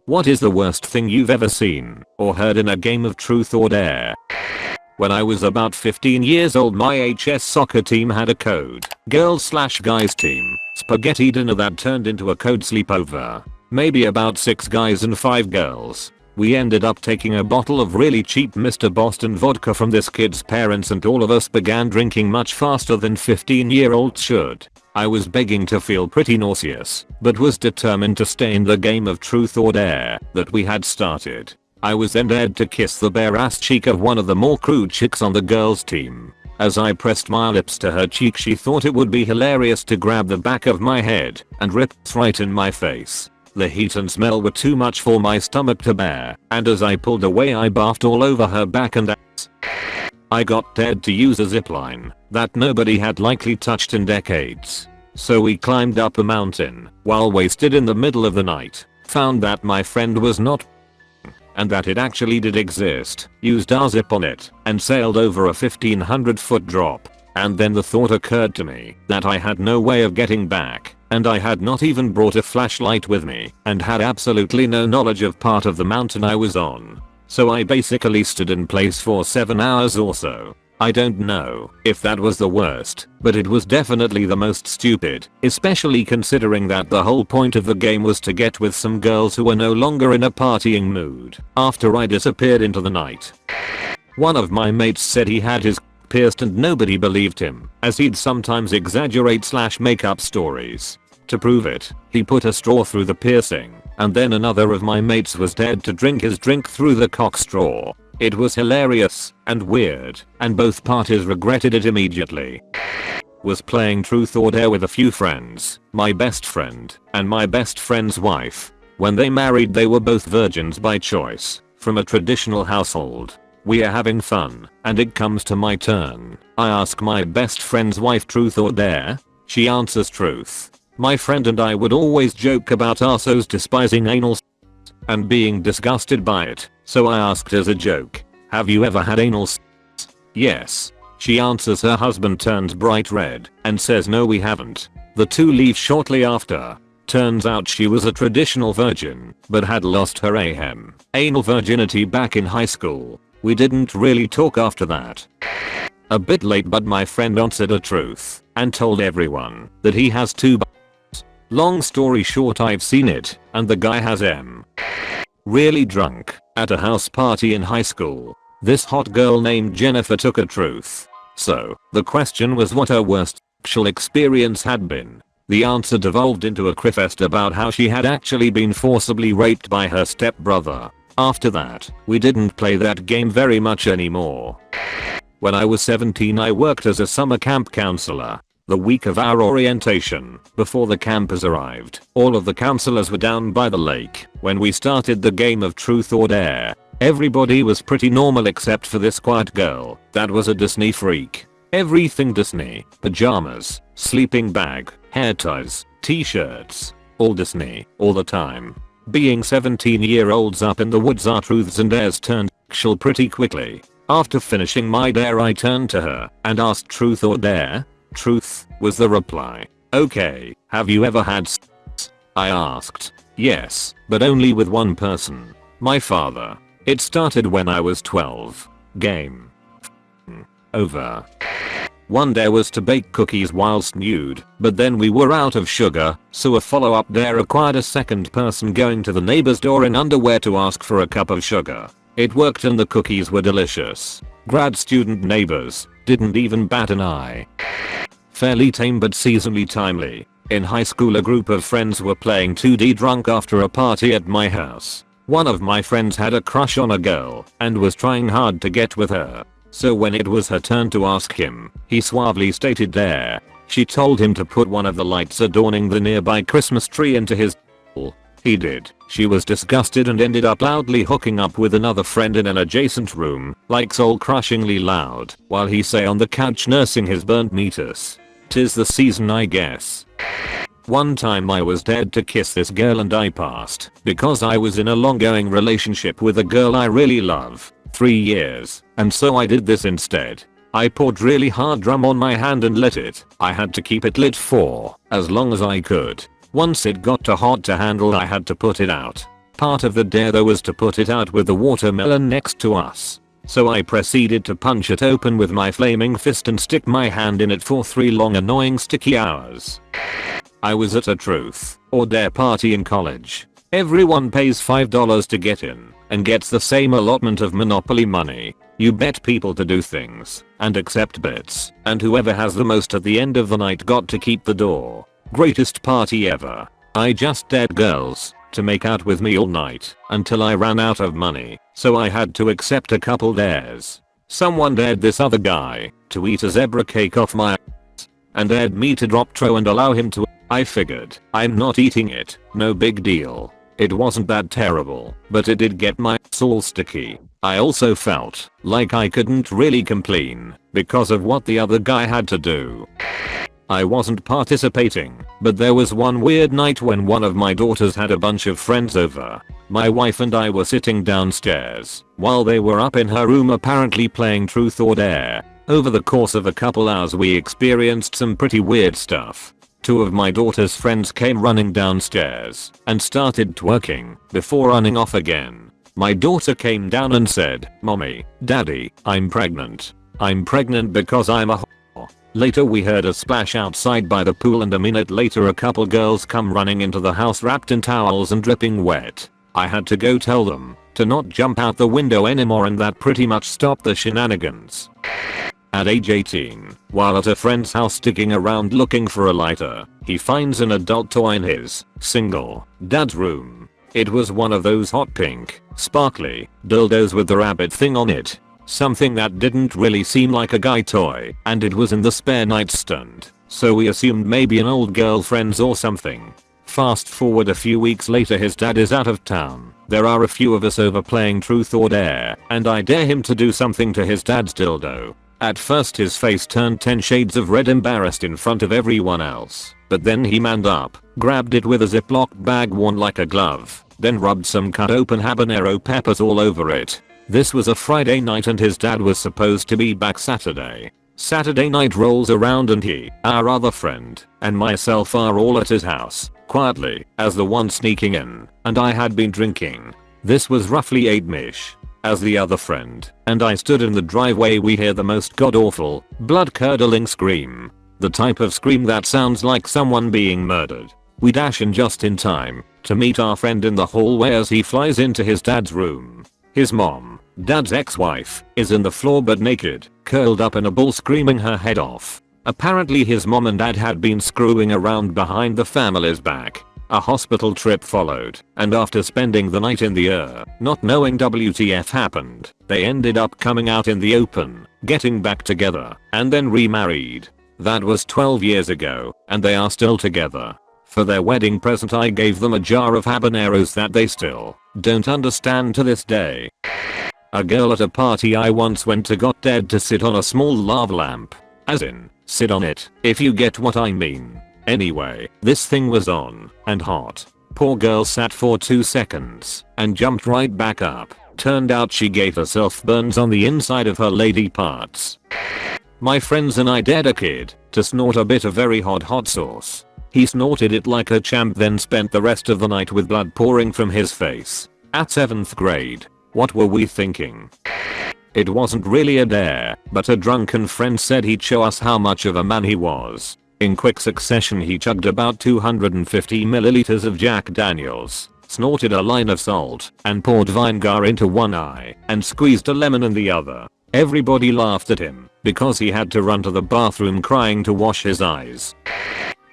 What is the worst thing you've ever seen or heard in a game of truth or dare? When I was about 15 years old, my HS soccer team had a code girls/guys team spaghetti dinner that turned into a code sleepover. Maybe about 6 guys and 5 girls. We ended up taking a bottle of really cheap Mr. Boston vodka from this kid's parents and all of us began drinking much faster than 15-year-olds should. I was beginning to feel pretty nauseous, but was determined to stay in the game of truth or dare that we had started. I was then dared to kiss the bare ass cheek of one of the more crude chicks on the girls team. As I pressed my lips to her cheek, she thought it would be hilarious to grab the back of my head and rip it right in my face. The heat and smell were too much for my stomach to bear, and as I pulled away I barfed all over her back and ass. I got dared to use a zipline that nobody had likely touched in decades. So we climbed up a mountain while wasted in the middle of the night, found that my friend was not and that it actually did exist, used our zip on it, and sailed over a 1500-foot drop. And then the thought occurred to me that I had no way of getting back, and I had not even brought a flashlight with me, and had absolutely no knowledge of part of the mountain I was on. So I basically stood in place for 7 hours or so. I don't know if that was the worst, but it was definitely the most stupid, especially considering that the whole point of the game was to get with some girls who were no longer in a partying mood after I disappeared into the night. One of my mates said he had his pierced and nobody believed him, as he'd sometimes exaggerate/make up stories. To prove it, he put a straw through the piercing, and then another of my mates was dared to drink his drink through the cock straw. It was hilarious and weird, and both parties regretted it immediately. Was playing truth or dare with a few friends, my best friend and my best friend's wife. When they married, they were both virgins by choice, from a traditional household. We are having fun, and it comes to my turn. I ask my best friend's wife truth or dare. She answers truth. My friend and I would always joke about arseholes despising anal and being disgusted by it, so I asked as a joke, have you ever had anal sex? Yes. She answers. Her husband turns bright red and says no, we haven't. The two leave shortly after. Turns out she was a traditional virgin, but had lost her anal virginity back in high school. We didn't really talk after that. A bit late, but my friend answered a truth and told everyone that he has 2 Long story short, I've seen it, and the guy has really drunk at a house party in high school. This hot girl named Jennifer took a truth. So the question was what her worst sexual experience had been. The answer devolved into a crifest about how she had actually been forcibly raped by her stepbrother. After that, we didn't play that game very much anymore. When I was 17, I worked as a summer camp counselor. The week of our orientation, before the campers arrived, all of the counselors were down by the lake when we started the game of truth or dare. Everybody was pretty normal except for this quiet girl that was a Disney freak. Everything Disney, pajamas, sleeping bag, hair ties, t-shirts, all Disney, all the time. Being 17-year-olds up in the woods, our truths and dares turned sexual pretty quickly. After finishing my dare, I turned to her and asked truth or dare? Truth, was the reply. Okay, have you ever had sex? I asked. Yes, but only with one person. My father. It started when I was 12. Game over. One dare was to bake cookies whilst nude, but then we were out of sugar, so a follow-up dare required a second person going to the neighbor's door in underwear to ask for a cup of sugar. It worked and the cookies were delicious. Grad student neighbors didn't even bat an eye. Fairly tame but seasonally timely. In high school, a group of friends were playing 2D drunk after a party at my house. One of my friends had a crush on a girl and was trying hard to get with her. So when it was her turn to ask him, he suavely stated dare. She told him to put one of the lights adorning the nearby Christmas tree into his He did. She was disgusted and ended up loudly hooking up with another friend in an adjacent room, like soul-crushingly loud, while he sat on the couch nursing his burnt meatus. 'Tis the season, I guess. One time I was dared to kiss this girl and I passed because I was in a long-going relationship with a girl I really love. 3 years, and so I did this instead. I poured really hard rum on my hand and lit it. I had to keep it lit for as long as I could. Once it got too hot to handle, I had to put it out. Part of the dare though was to put it out with the watermelon next to us. So I proceeded to punch it open with my flaming fist and stick my hand in it for 3 long annoying sticky hours. I was at a truth or dare party in college. Everyone pays $5 to get in and gets the same allotment of Monopoly money. You bet people to do things and accept bets, and whoever has the most at the end of the night got to keep the door. Greatest party ever. I just dared girls to make out with me all night until I ran out of money, so I had to accept a couple dares. Someone dared this other guy to eat a zebra cake off my ass and dared me to drop Tro and allow him to. I figured, I'm not eating it, no big deal. It wasn't that terrible, but it did get my ass all sticky. I also felt like I couldn't really complain because of what the other guy had to do. I wasn't participating, but there was one weird night when one of my daughters had a bunch of friends over. My wife and I were sitting downstairs while they were up in her room apparently playing truth or dare. Over the course of a couple hours we experienced some pretty weird stuff. 2 of my daughter's friends came running downstairs and started twerking before running off again. My daughter came down and said, "Mommy, Daddy, I'm pregnant. I'm pregnant because I'm a whore." Later we heard a splash outside by the pool and a minute later a couple girls come running into the house wrapped in towels and dripping wet. I had to go tell them to not jump out the window anymore, and that pretty much stopped the shenanigans. At age 18, while at a friend's house digging around looking for a lighter, he finds an adult toy in his single dad's room. It was one of those hot pink, sparkly dildos with the rabbit thing on it. Something that didn't really seem like a guy toy, and it was in the spare nightstand, so we assumed maybe an old girlfriend's or something. Fast forward a few weeks later, his dad is out of town. There are a few of us over playing truth or dare, and I dare him to do something to his dad's dildo. At first his face turned 10 shades of red embarrassed in front of everyone else, but then he manned up, grabbed it with a Ziploc bag worn like a glove, then rubbed some cut open habanero peppers all over it. This was a Friday night and his dad was supposed to be back Saturday. Saturday night rolls around and he, our other friend, and myself are all at his house, quietly, as the one sneaking in, and I had been drinking. This was roughly 8-ish. As the other friend and I stood in the driveway, we hear the most god-awful, blood-curdling scream. The type of scream that sounds like someone being murdered. We dash in just in time to meet our friend in the hallway as he flies into his dad's room. His mom, dad's ex-wife, is in the floor but naked, curled up in a ball screaming her head off. Apparently his mom and dad had been screwing around behind the family's back. A hospital trip followed, and after spending the night in the not knowing WTF happened, they ended up coming out in the open, getting back together, and then remarried. That was 12 years ago, and they are still together. For their wedding present I gave them a jar of habaneros that they still don't understand to this day. A girl at a party I once went to got dared to sit on a small lava lamp. As in, sit on it, if you get what I mean. Anyway, this thing was on and hot. Poor girl sat for 2 seconds and jumped right back up. Turned out she gave herself burns on the inside of her lady parts. My friends and I dared a kid to snort a bit of very hot sauce. He snorted it like a champ, then spent the rest of the night with blood pouring from his face. At 7th grade. What were we thinking? It wasn't really a dare, but a drunken friend said he'd show us how much of a man he was. In quick succession he chugged about 250 milliliters of Jack Daniels, snorted a line of salt, and poured vinegar into one eye, and squeezed a lemon in the other. Everybody laughed at him, because he had to run to the bathroom crying to wash his eyes.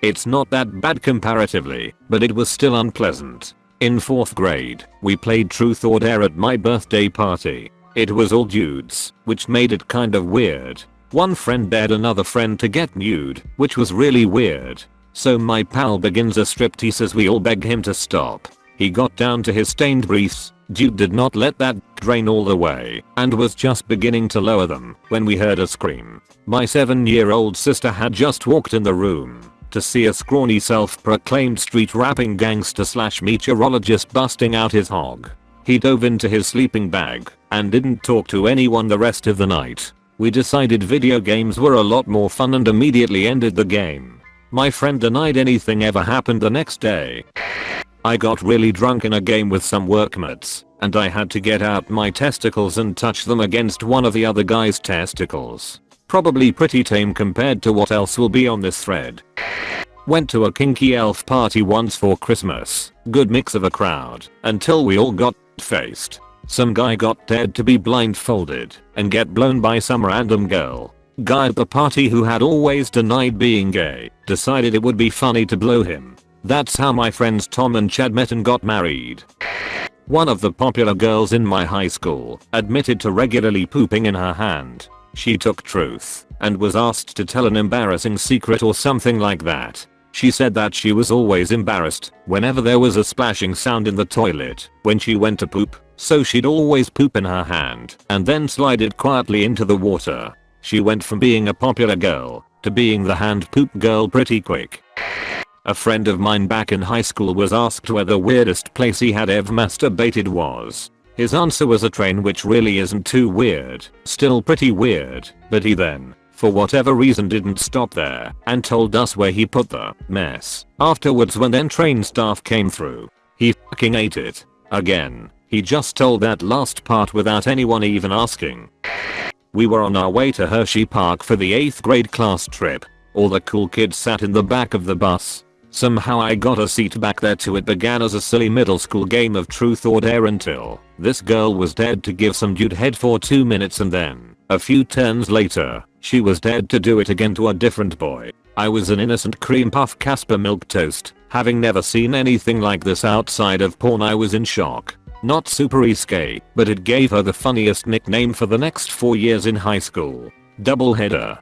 It's not that bad comparatively, but it was still unpleasant. In 4th grade, we played truth or dare at my birthday party. It was all dudes, which made it kind of weird. One friend dared another friend to get nude, which was really weird. So my pal begins a striptease as we all beg him to stop. He got down to his stained briefs, dude did not let that drain all the way, and was just beginning to lower them when we heard a scream. My 7-year-old sister had just walked in the room to see a scrawny self-proclaimed street rapping gangster / meteorologist busting out his hog. He dove into his sleeping bag and didn't talk to anyone the rest of the night. We decided video games were a lot more fun and immediately ended the game. My friend denied anything ever happened the next day. I got really drunk in a game with some workmates, and I had to get out my testicles and touch them against one of the other guy's testicles. Probably pretty tame compared to what else will be on this thread. Went to a kinky elf party once for Christmas. Good mix of a crowd, until we all got faced. Some guy got dared to be blindfolded and get blown by some random girl. Guy at the party who had always denied being gay decided it would be funny to blow him. That's how my friends Tom and Chad met and got married. One of the popular girls in my high school admitted to regularly pooping in her hand. She took truth and was asked to tell an embarrassing secret or something like that. She said that she was always embarrassed whenever there was a splashing sound in the toilet when she went to poop, so she'd always poop in her hand and then slide it quietly into the water. She went from being a popular girl to being the hand poop girl pretty quick. A friend of mine back in high school was asked where the weirdest place he had ever masturbated was. His answer was a train, which really isn't too weird, still pretty weird, but he then, for whatever reason, didn't stop there and told us where he put the mess. Afterwards, when then train staff came through, he fucking ate it. Again, he just told that last part without anyone even asking. We were on our way to Hershey Park for the 8th grade class trip. All the cool kids sat in the back of the bus. Somehow I got a seat back there too. It began as a silly middle school game of truth or dare until this girl was dared to give some dude head for 2 minutes, and then, a few turns later, she was dared to do it again to a different boy. I was an innocent cream puff Casper milk toast, having never seen anything like this outside of porn. I was in shock. Not super risque, but it gave her the funniest nickname for the next 4 years in high school. Doubleheader.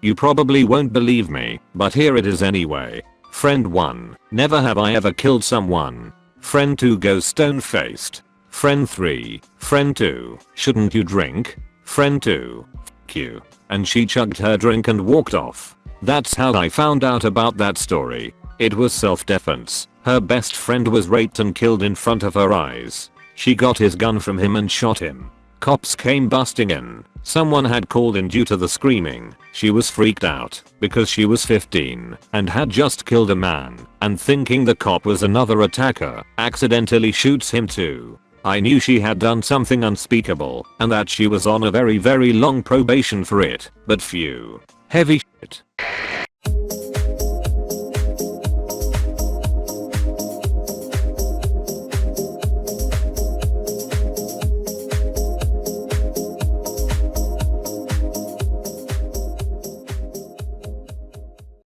You probably won't believe me, but here it is anyway. Friend 1, never have I ever killed someone. Friend 2 goes stone faced. Friend 3, friend 2, shouldn't you drink? Friend 2, f you. And she chugged her drink and walked off. That's how I found out about that story. It was self-defense. Her best friend was raped and killed in front of her eyes. She got his gun from him and shot him. Cops came busting in. Someone had called in due to the screaming. She was freaked out because she was 15 and had just killed a man, and thinking the cop was another attacker, accidentally shoots him too. I knew she had done something unspeakable and that she was on a very long probation for it, but phew. Heavy shit.